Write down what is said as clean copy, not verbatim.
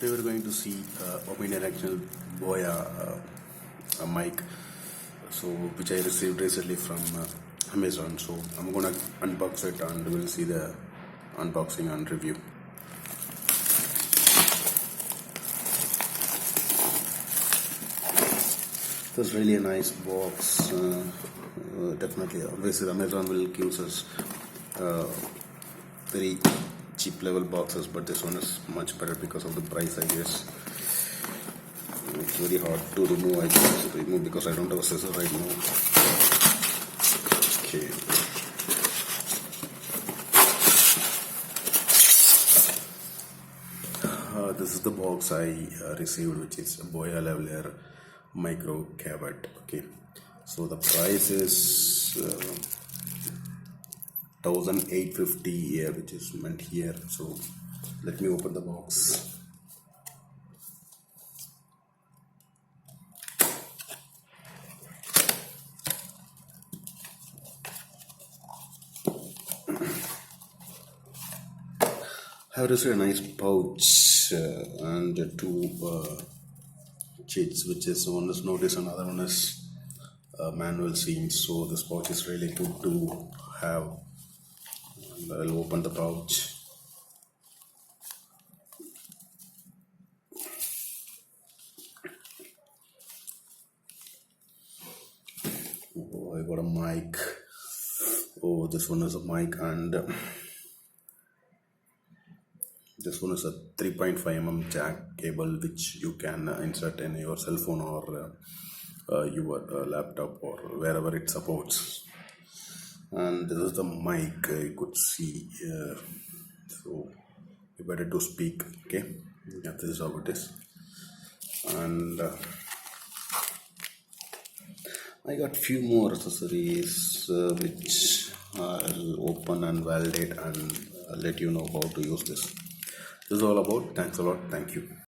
Today we're going to see omnidirectional Boya mic, which I received recently from Amazon. So I'm gonna unbox it and we'll see the unboxing and review. So it's really a nice box. Definitely, obviously Amazon will give us very cheap level boxes, but this one is much better because of the price, I guess. It's very hard to remove. I can't remove because I don't have a scissor right now. Okay. This is the box I received, which is a Boya Lavalier micro cabinet. Okay, so the price is 1850, which is meant here. So let me open the box. I have received a nice pouch and two cheats, which is one is notice, another one is manual scenes. So this pouch is really good to have. And I'll open the pouch. Oh, I got a mic. Oh, this one is a mic, and this one is a 3.5 mm jack cable, which you can insert in your cell phone or your laptop or wherever it supports. And this is the mic you could see. So you better to speak. Okay, yeah, this is how it is. And I got few more accessories which I'll open and validate and let you know how to use this. This is all about. Thanks a lot. Thank you.